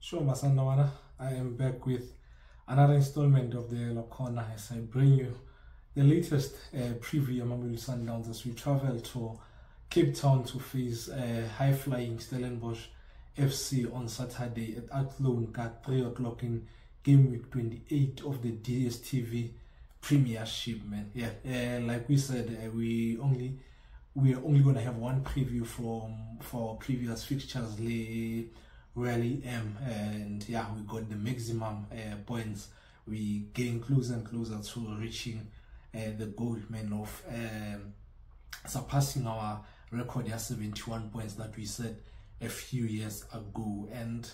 Sure, Masandawana. I am back with another installment of the Yellow Corner as I bring you the latest preview of Mamelodi Sundowns as we travel to Cape Town to face high-flying Stellenbosch FC on Saturday at Athlone at 3 o'clock in game week 28 of the Dstv Premiership, man. Yeah, like we said, we are only going to have one preview for previous fixtures. Really and yeah, we got the maximum points. We getting closer and closer to reaching the goal, man, of surpassing our record of 71 points that we set a few years ago. And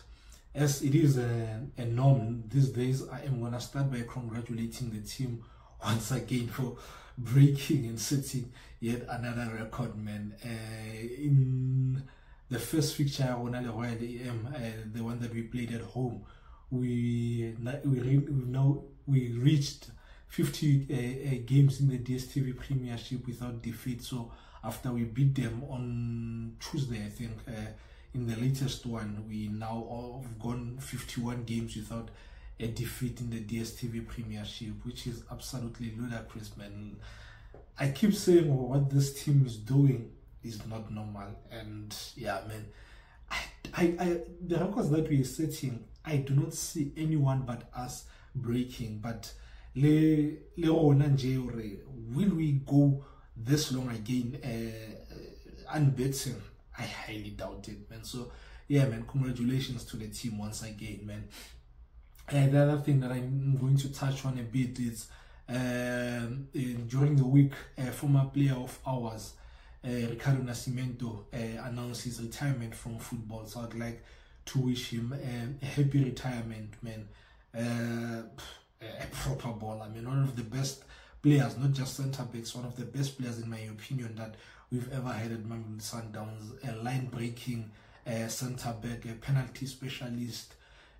as it is a norm these days, I am gonna start by congratulating the team once again for breaking and setting yet another record, man. In the first fixture on the Royal AM, the one that we played at home, we reached 50 games in the Dstv Premiership without defeat. So after we beat them on Tuesday, I think, in the latest one, we now have gone 51 games without a defeat in the Dstv Premiership, which is absolutely ludicrous, man. I keep saying what this team is doing is not normal, and yeah, man, I the records that we are setting, I do not see anyone but us breaking. But will we go this long again unbeaten? I highly doubt it, man. So yeah, man, congratulations to the team once again, man. The other thing that I'm going to touch on a bit is during the week, a former player of ours, Ricardo Nascimento, announced his retirement from football. So I'd like to wish him a happy retirement, man. A proper baller. I mean, one of the best players, not just centre backs, one of the best players in my opinion that we've ever had at Mamelodi Sundowns. A line-breaking centre back, a penalty specialist.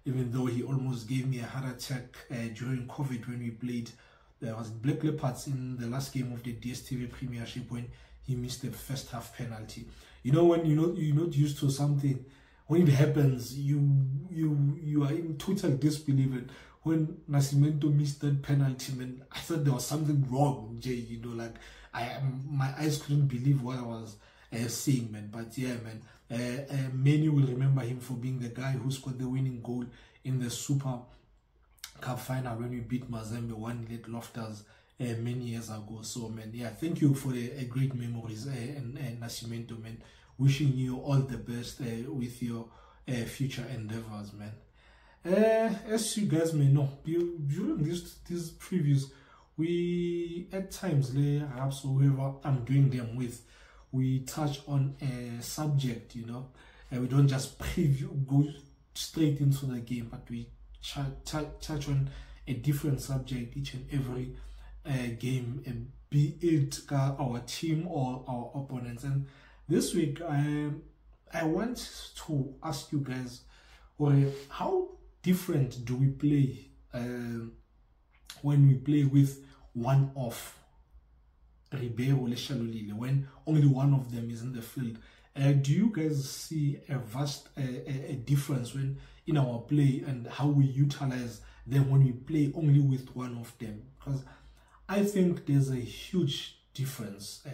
Even though he almost gave me a heart attack during COVID when we played, there was Black Leopards in the last game of the Dstv Premiership when he missed the first half penalty. You know, when you're not used to something, when it happens, you are in total disbelief. And when Nascimento missed that penalty, man, I thought there was something wrong, Jay. You know, like my eyes couldn't believe what I was seeing, man. But yeah, man, many will remember him for being the guy who scored the winning goal in the Super Cup final when we beat Mazembe 1-0 at Loftus many years ago. So, man, yeah, thank you for the great memories, and Nascimento, man. Wishing you all the best with your future endeavors, man. As you guys may know, during these previews, we at times, perhaps whoever I'm doing them with, we touch on a subject, you know, and we don't just go straight into the game, but we touch on a different subject each and every game, and be it our team or our opponents. And this week I want to ask you guys, how different do we play when we play with one off Ribeiro Leshalolile, when only one of them is in the field? Do you guys see a vast a difference when in our play and how we utilize them when we play only with one of them? Because I think there's a huge difference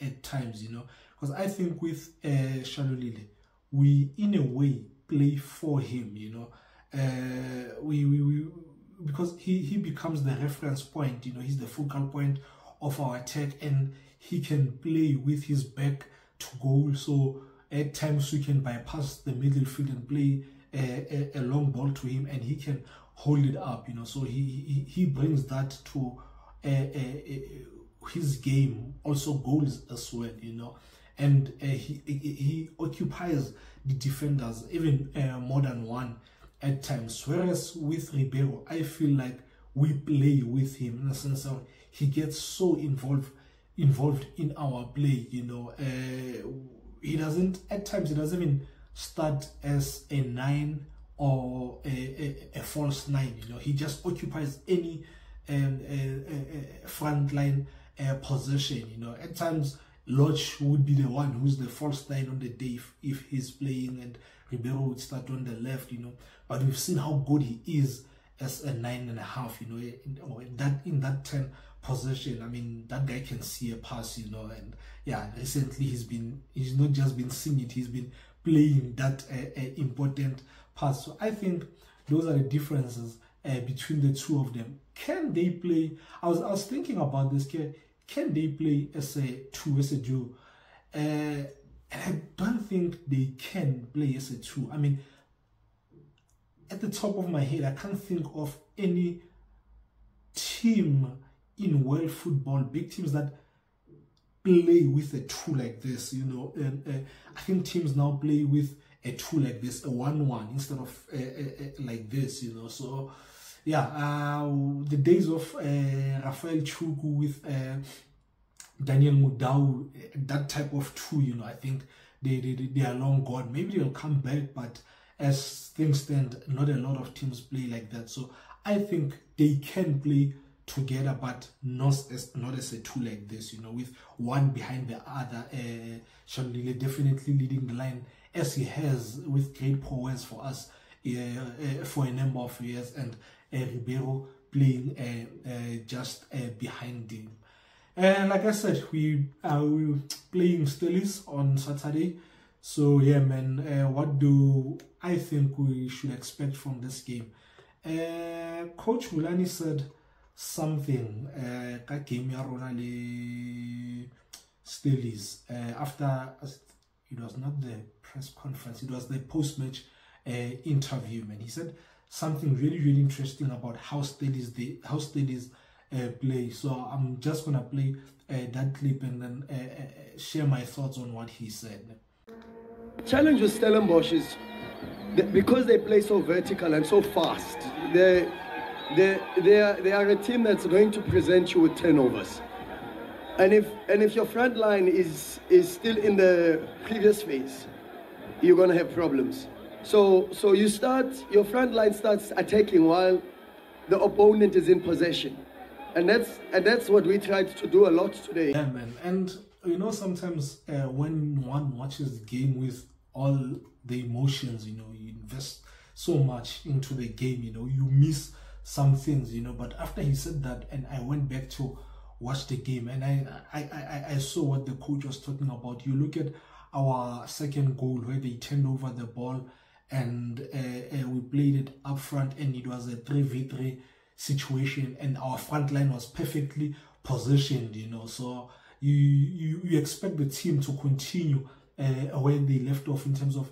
at times, you know, because I think with Shalolile, we in a way play for him, you know, we because he becomes the reference point, you know, he's the focal point of our attack, and he can play with his back to goal. So at times we can bypass the middle field and play a long ball to him, and he can hold it up, you know. So he brings that to his game, also goals as well, you know. And he occupies the defenders, even more than one at times. Whereas with Ribeiro, I feel like we play with him in the sense of he gets so involved in our play, you know. He doesn't, at times he doesn't even start as a 9 or a false 9, you know. He just occupies any front line position, you know. At times Lodge would be the one who's the false 9 on the day if he's playing, and Ribeiro would start on the left, but we've seen how good he is as a 9.5, in that 10 possession. I mean, that guy can see a pass, and yeah, recently he's not just been seeing it, he's been playing that important pass. So I think those are the differences between the two of them. Can they play? I was thinking about this. Can they play as a two, as a duo? And I don't think they can play as a two. I mean, at the top of my head, I can't think of any team in world football, big teams that play with a two like this, and I think teams now play with a two like this, a 1-1 instead of like this, so yeah, the days of Rafael Chuku with Daniel Mudau, that type of two, I think they are long gone. Maybe they'll come back, but as things stand, not a lot of teams play like that. So I think they can play together, but not as a two like this, with one behind the other. Shamlile definitely leading the line as he has with great prowess for us for a number of years, and Ribeiro playing just behind him. And like I said, we are playing Stellis on Saturday. So yeah, man, what do I think we should expect from this game? Coach Mulani said something game ya rona le Stellis after, it was not the press conference, it was the post-match interview, man. He said something really, really interesting about how Stellis play. So I'm just gonna play that clip and then share my thoughts on what he said. Challenge with Stellenbosch is because they play so vertical and so fast. They are a team that's going to present you with turnovers, and if your front line is still in the previous phase, you're going to have problems. So your front line starts attacking while the opponent is in possession, and that's what we tried to do a lot today. Yeah, man. And sometimes when one watches the game with all the emotions, you invest so much into the game, you miss some things, but after he said that, and I went back to watch the game, and I saw what the coach was talking about. You look at our second goal where they turned over the ball, and we played it up front, and it was a 3v3 situation, and our front line was perfectly positioned, so you expect the team to continue where they left off in terms of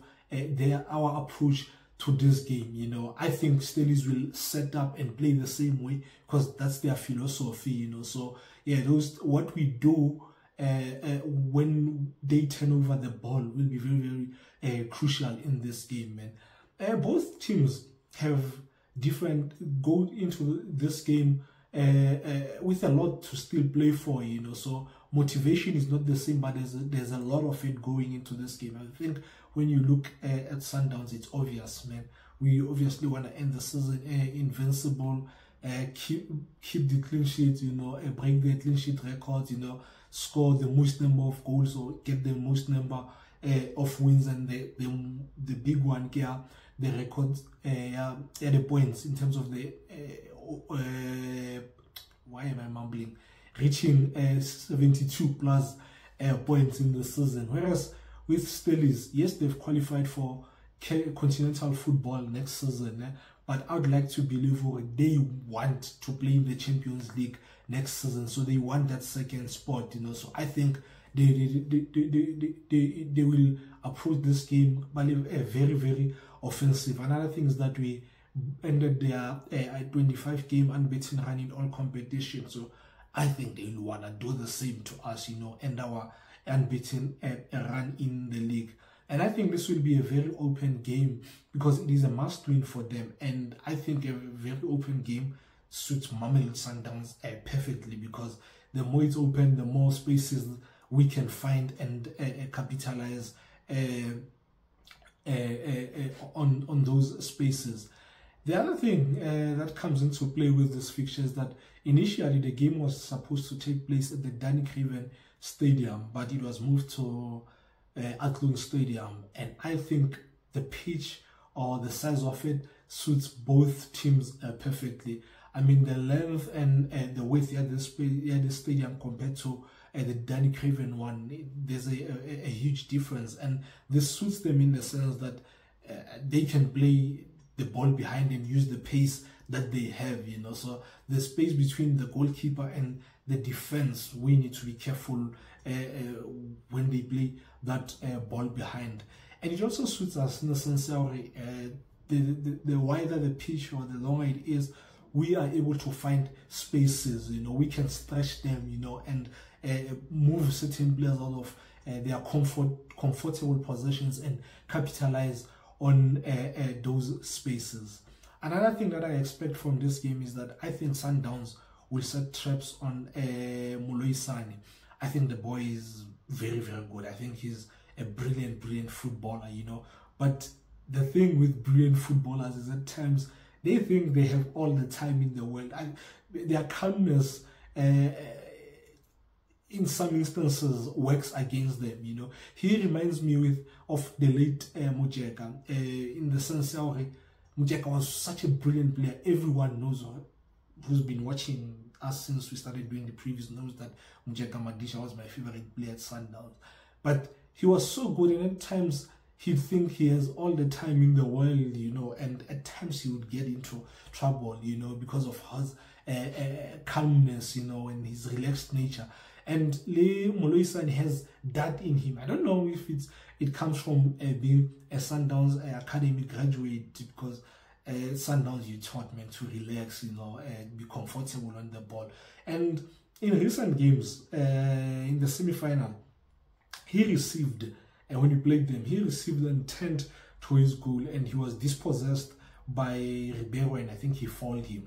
our approach to this game. I think Stellis will set up and play the same way because that's their philosophy, so yeah, what we do when they turn over the ball will be very, very crucial in this game, man. Both teams have go into this game with a lot to still play for, so motivation is not the same, but there's a lot of it going into this game. I think when you look at Sundowns, it's obvious, man. We obviously want to end the season invincible, keep the clean sheet, break the clean sheet records, score the most number of goals or get the most number of wins, and the big one here, the records, the points in terms of the why am I mumbling? Reaching 72 plus points in the season. Whereas with Stellis, yes, they've qualified for continental football next season, but I would like to believe they want to play in the Champions League next season, so they want that second spot, so I think they will approach this game very, very offensive. Another thing is that we ended their 25 game unbeaten run in all competitions, so I think they will want to do the same to us, end our unbeaten run in the league. And I think this will be a very open game because it is a must-win for them. And I think a very open game suits Mamelodi Sundowns perfectly, because the more it's open, the more spaces we can find and capitalize on those spaces. The other thing that comes into play with this fixture is that initially the game was supposed to take place at the Danny Craven Stadium, but it was moved to Athlone Stadium, and I think the pitch or the size of it suits both teams perfectly. I mean, the length and the width at the stadium compared to the Danny Craven one, there's a huge difference, and this suits them in the sense that they can play the ball behind and use the pace that they have, you know. So the space between the goalkeeper and the defense, we need to be careful when they play that ball behind. And it also suits us in the sense that the wider the pitch or the longer it is, we are able to find spaces, you know. We can stretch them, you know, and move certain players out of their comfortable positions and capitalize on those spaces. Another thing that I expect from this game is that I think Sundowns will set traps on Moleisane. I think the boy is very, very good. I think he's a brilliant footballer, you know. But the thing with brilliant footballers is at times they think they have all the time in the world. Their calmness in some instances works against them, you know. He reminds me of the late Mujeka, in the sense that Mujeka was such a brilliant player. Everyone knows, who's been watching us since we started doing the previews, knows that Mujeka Madisha was my favorite player at Sundowns. But he was so good, and at times he'd think he has all the time in the world, you know, and at times he would get into trouble, you know, because of his calmness, you know, and his relaxed nature. And Le Moleisane has that in him. I don't know if it comes from being a Sundowns Academy graduate, because Sundowns, you taught men to relax, you know, and be comfortable on the ball. And in recent games, in the semi-final, he received, and when he played them, he received an intent to his goal, and he was dispossessed by Ribeiro, and I think he fouled him.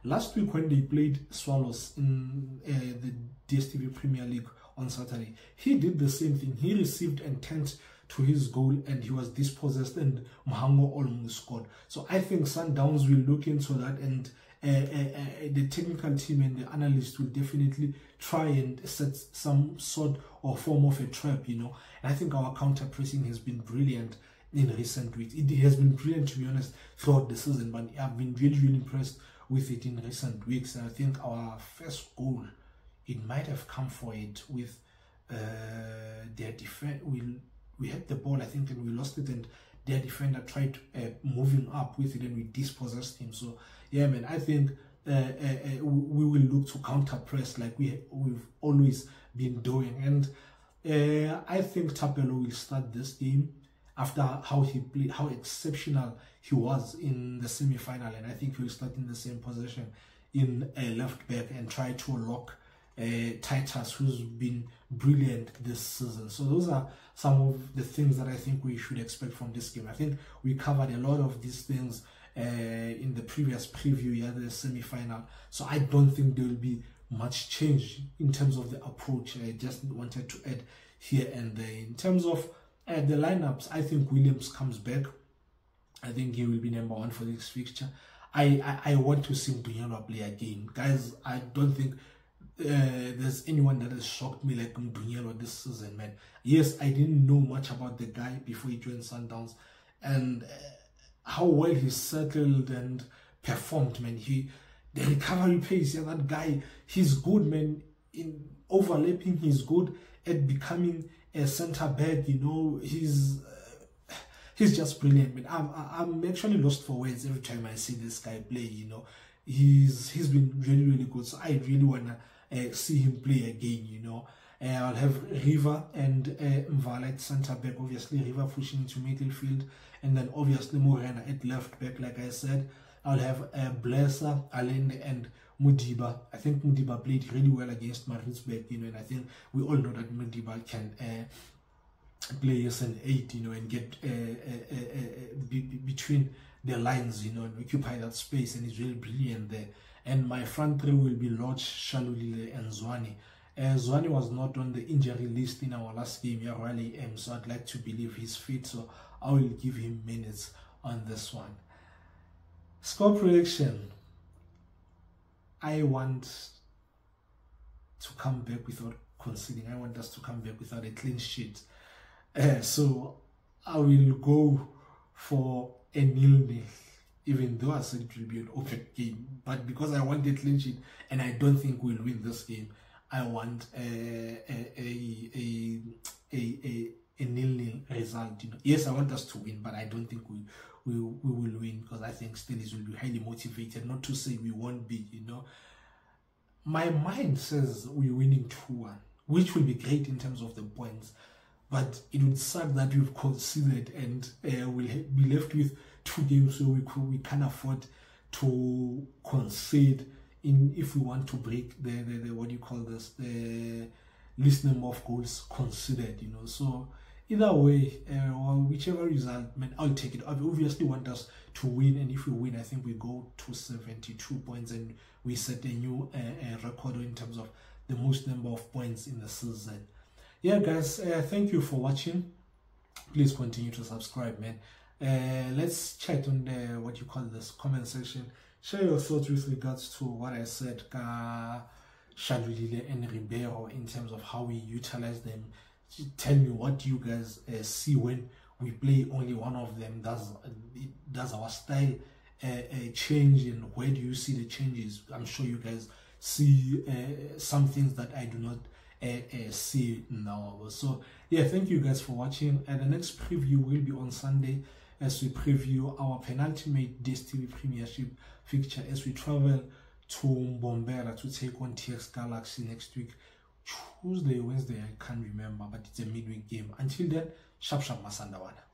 Last week when they played Swallows in the DStv Premier League on Saturday, he did the same thing. He received intent to his goal and he was dispossessed, and Mohango almost scored. So I think Sundowns will look into that, and the technical team and the analysts will definitely try and set some sort or form of a trap, you know. And I think our counter pressing has been brilliant in recent weeks. It has been brilliant, to be honest, throughout the season, but I've been really impressed with it in recent weeks. And I think our first goal, it might have come for it with their defense. We had the ball, I think, and we lost it, and their defender tried moving up with it, and we dispossessed him. So yeah, man, I think we will look to counter press like we've always been doing. And I think Tapelo will start this game after how he played, how exceptional he was in the semi-final, and I think he will start in the same position in left back and try to lock Titus, who's been brilliant this season. So those are some of the things that I think we should expect from this game. I think we covered a lot of these things in the previous preview, the semi-final. So I don't think there will be much change in terms of the approach. I just wanted to add here and there. In terms of the lineups, I think Williams comes back. I think he will be number one for this fixture. I want to see Mbunyelwa play again. Guys, I don't think there's anyone that has shocked me like Mbunyelwa this season, man. Yes, I didn't know much about the guy before he joined Sundowns, and how well he settled and performed, man. The recovery pace, that guy, he's good, man. In overlapping, he's good. At becoming a centre back, you know, he's just brilliant, man. I'm actually lost for words every time I see this guy play, you know. He's been really good, so I really wanna see him play again, you know. I'll have Riva and Mvala at centre back, obviously Riva pushing into midfield, and then obviously Morena at left back, like I said. I'll have Blesser, Allende, and Mudiba. I think Mudiba played really well against Maritzburg, you know, and I think we all know that Mudiba can play as an 8, you know, and get between the lines, you know, and occupy that space, and he's really brilliant there. And my front three will be Lodge, Shalulile, and Zwane. Zwane was not on the injury list in our last game, so I'd like to believe he's fit, so I will give him minutes on this one. Score prediction. I want to come back without conceding. I want us to come back without a clean sheet. So I will go for a 0-0, even though I said it will be an open game. But because I want a clean sheet and I don't think we'll win this game, I want a 0-0 result. You know, yes, I want us to win, but I don't think we will win, because I think Stellies will be highly motivated. Not to say we won't be. You know, my mind says we're winning 2-1, which will be great in terms of the points. But it would suck that we've conceded and we'll be left with 2 games, so we can't afford to concede if we want to break the what do you call this, the least number of goals conceded. You know, so either way, or whichever result, man, I'll take it. I obviously want us to win, and if we win, I think we go to 72 points and we set a new record in terms of the most number of points in the season. Yeah, guys, thank you for watching. Please continue to subscribe, man. Let's chat on the what you call this comment section. Share your thoughts with regards to what I said, Shadulile and Ribeiro, in terms of how we utilize them. Tell me what you guys see when we play only one of them. Does our style change, and where do you see the changes? I'm sure you guys see some things that I do not see now. So yeah, thank you guys for watching, and the next preview will be on Sunday as we preview our penultimate Dstv Premiership fixture as we travel to Mbombela to take on TX Galaxy next week, Tuesday, Wednesday, I can't remember, but it's a midweek game. Until then, sharp Masandawana.